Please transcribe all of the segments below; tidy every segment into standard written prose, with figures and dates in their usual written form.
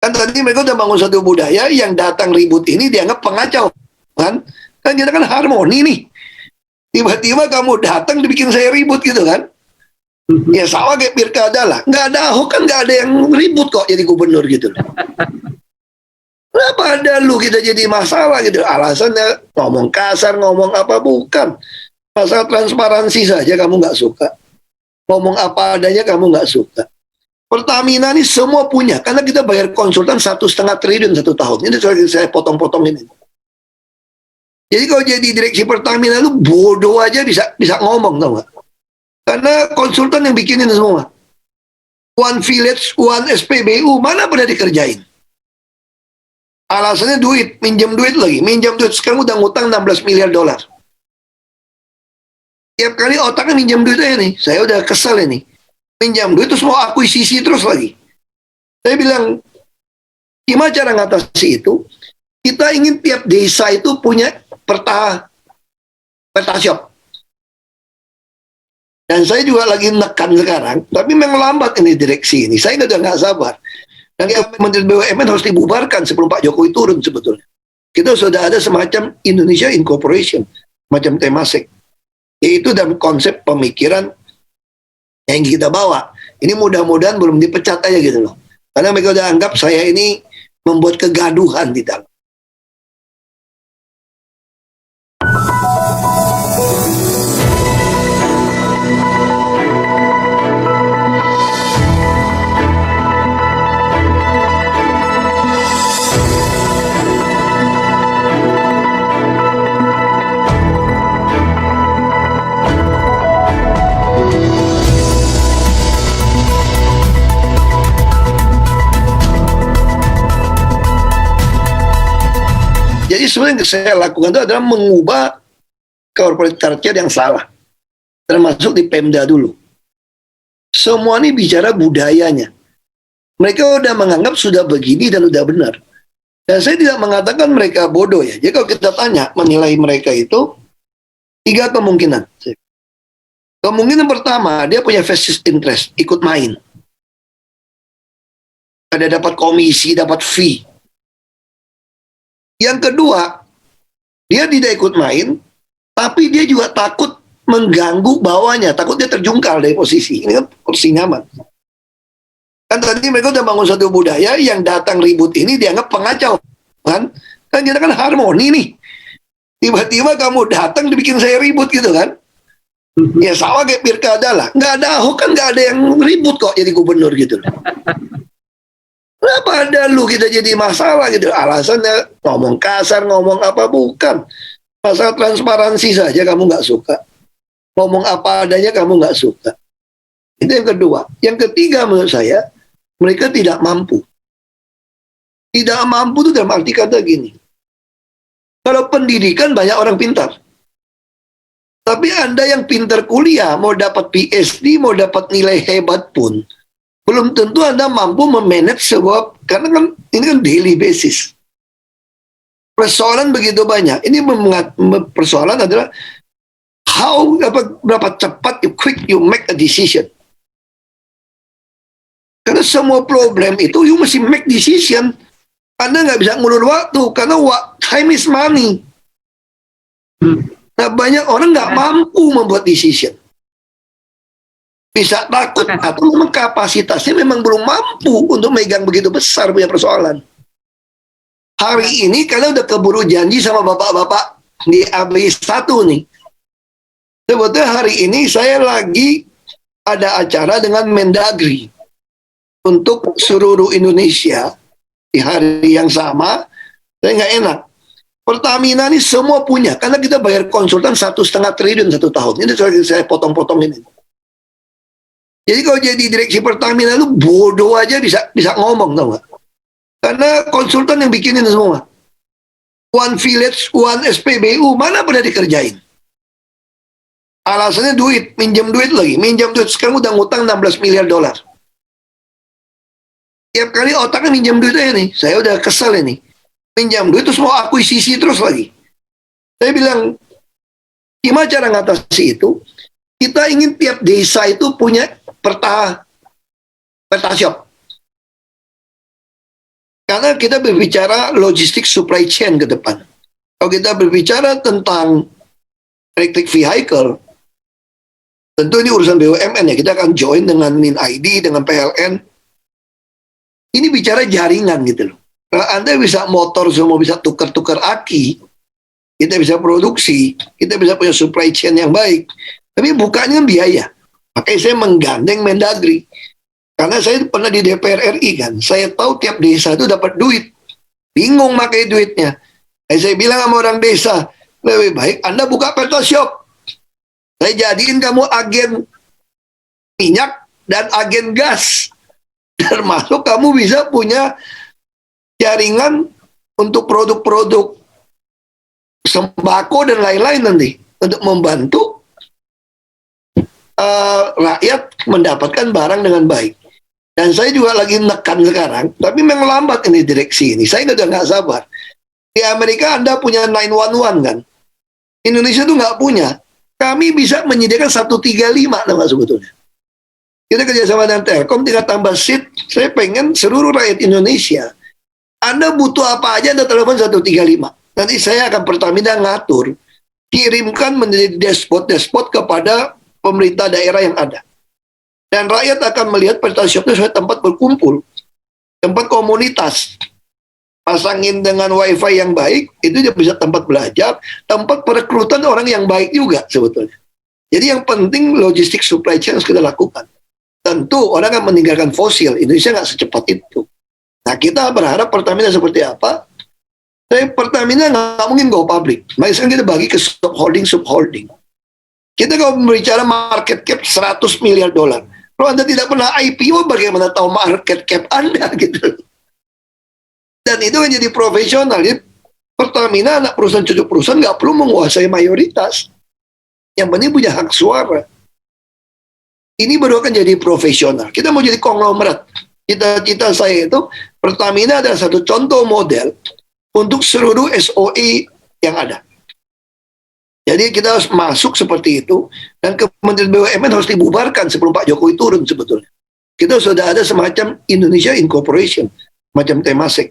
Kan tadi mereka udah bangun satu budaya yang datang ribut ini dianggap pengacau, kan? Kan kita kan harmoni nih. Tiba-tiba kamu datang dibikin saya ribut gitu kan? Ya sama kayak pilkada lah. Nggak ada Ahok kan nggak ada yang ribut kok jadi gubernur gitu. Kenapa ada lu kita jadi masalah gitu? Alasannya ngomong kasar, ngomong apa bukan. Masalah transparansi saja kamu nggak suka. Ngomong apa adanya kamu nggak suka. Pertamina ini semua punya, karena kita bayar konsultan 1,5 triliun 1 tahun. Ini saya potong-potong ini. Jadi kalau jadi direksi Pertamina lu bodoh aja bisa ngomong, tau nggak? Karena konsultan yang bikinin semua. One Village, One SPBU, mana pernah dikerjain? Alasannya duit, minjem duit lagi, minjem duit. Sekarang udah ngutang 16 miliar dolar. Tiap kali otaknya minjem duit aja nih, saya udah kesel ini. Minjam duit terus mau akuisisi terus lagi. Saya bilang, gimana cara ngatasi itu? Kita ingin tiap desa itu punya shop. Dan saya juga lagi nekan sekarang, tapi memang lambat ini direksi ini. Saya udah nggak sabar. Dan Menteri BUMN harus dibubarkan sebelum Pak Jokowi turun sebetulnya. Kita sudah ada semacam Indonesia Incorporation, macam Temasek. Yaitu dalam konsep pemikiran yang kita bawa. Ini mudah-mudahan belum dipecat aja gitu loh. Karena mereka udah anggap saya ini membuat kegaduhan di dalam. Jadi sebenarnya yang saya lakukan itu adalah mengubah corporate culture yang salah. Termasuk di Pemda dulu. Semua ini bicara budayanya. Mereka udah menganggap sudah begini dan udah benar. Dan saya tidak mengatakan mereka bodoh ya. Jadi kalau kita tanya menilai mereka itu 3 kemungkinan. Kemungkinan pertama, dia punya vested interest, ikut main. Ada dapat komisi, dapat fee. Yang kedua, dia tidak ikut main, tapi dia juga takut mengganggu bawahnya, takut dia terjungkal dari posisi. Ini kan posisi nyaman. Kan tadi mereka udah bangun satu budaya yang datang ribut ini dianggap pengacau, kan? Kan kita kan harmoni nih. Tiba-tiba kamu datang dibikin saya ribut gitu kan? Ya sama kayak pilkada lah. Nggak ada Ahok kan nggak ada yang ribut kok jadi gubernur gitu. Kenapa ada lu kita jadi masalah gitu? Alasannya ngomong kasar, ngomong apa bukan. Masalah transparansi saja kamu nggak suka. Ngomong apa adanya kamu nggak suka. Itu yang kedua. Yang ketiga menurut saya, mereka tidak mampu. Tidak mampu itu dalam arti kata gini. Kalau pendidikan banyak orang pintar. Tapi Anda yang pintar kuliah, mau dapat PhD, mau dapat nilai hebat pun, belum tentu Anda mampu memanage sebuah, karena kan ini kan daily basis. Persoalan begitu banyak. Ini persoalan adalah berapa cepat quick you make a decision. Karena semua problem itu you mesti make decision. Anda nggak bisa ngulur waktu karena time is money. Nah, banyak orang nggak mampu membuat decision. Bisa takut atau memang kapasitasnya memang belum mampu untuk megang begitu besar punya persoalan. Hari ini karena udah keburu janji sama bapak-bapak di AB1 nih. Sebetulnya hari ini saya lagi ada acara dengan Mendagri untuk seluruh Indonesia di hari yang sama. Saya nggak enak. Pertamina ini semua punya, karena kita bayar konsultan 1,5 triliun 1 tahun. Ini saya potong-potong ini. Jadi kalau jadi direksi Pertamina lu bodoh aja bisa ngomong, tau nggak? Karena konsultan yang bikinin semua. One Village, One SPBU, mana pernah dikerjain? Alasannya duit, minjem duit lagi, minjem duit. Sekarang udah ngutang 16 miliar dolar. Tiap kali otaknya minjem duit aja nih, saya udah kesel ini. Minjam duit terus mau akuisisi terus lagi. Saya bilang, gimana cara ngatasi itu? Kita ingin tiap desa itu punya shop. Karena kita berbicara logistik supply chain ke depan. Kalau kita berbicara tentang electric vehicle, tentu ini urusan BUMN ya. Kita akan join dengan MinID, dengan PLN. Ini bicara jaringan gitu loh. Kalau Anda bisa motor semua bisa tukar-tukar aki, kita bisa produksi, kita bisa punya supply chain yang baik. Tapi bukannya biaya. Makanya saya menggandeng Mendagri. Karena saya pernah di DPR RI kan. Saya tahu tiap desa itu dapat duit. Bingung pakai duitnya. Saya bilang sama orang desa, lebih baik Anda buka Pertashop. Saya jadiin kamu agen minyak dan agen gas. Termasuk kamu bisa punya jaringan untuk produk-produk sembako dan lain-lain nanti. Untuk membantu rakyat mendapatkan barang dengan baik. Dan saya juga lagi menekan sekarang, tapi memang lambat ini direksi ini. Saya udah nggak sabar. Di Amerika Anda punya 911 kan? Indonesia tuh nggak punya. Kami bisa menyediakan 135 nama sebetulnya. Kita kerjasama dengan Telkom, tinggal tambah seat. Saya pengen seluruh rakyat Indonesia. Anda butuh apa aja, Anda telepon 135. Nanti saya akan Pertamina ngatur. Kirimkan menjadi dashboard kepada pemerintah daerah yang ada. Dan rakyat akan melihat Pertashop itu sebagai tempat berkumpul. Tempat komunitas. Pasangin dengan wifi yang baik, itu dia bisa tempat belajar, tempat perekrutan orang yang baik juga sebetulnya. Jadi yang penting logistik supply chain harus kita lakukan. Tentu orang akan meninggalkan fosil, Indonesia nggak secepat itu. Nah kita berharap Pertamina seperti apa? Pertamina nggak mungkin go public. Makanya kita bagi ke subholding. Kita kalau berbicara market cap 100 miliar dolar. Kalau Anda tidak pernah IPO, bagaimana tahu market cap Anda gitu. Dan itu menjadi profesional. Jadi Pertamina, anak perusahaan cucu perusahaan, nggak perlu menguasai mayoritas. Yang penting punya hak suara. Ini baru akan jadi profesional. Kita mau jadi konglomerat. Cita-cita saya itu, Pertamina adalah satu contoh model untuk seluruh SOE yang ada. Jadi kita harus masuk seperti itu, dan Kementerian BUMN harus dibubarkan sebelum Pak Jokowi turun sebetulnya. Kita sudah ada semacam Indonesia Incorporation, macam Temasek.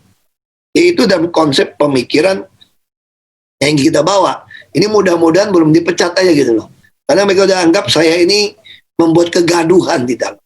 Yaitu dalam konsep pemikiran yang kita bawa. Ini mudah-mudahan belum dipecat aja gitu loh. Karena mereka udah anggap saya ini membuat kegaduhan di dalam.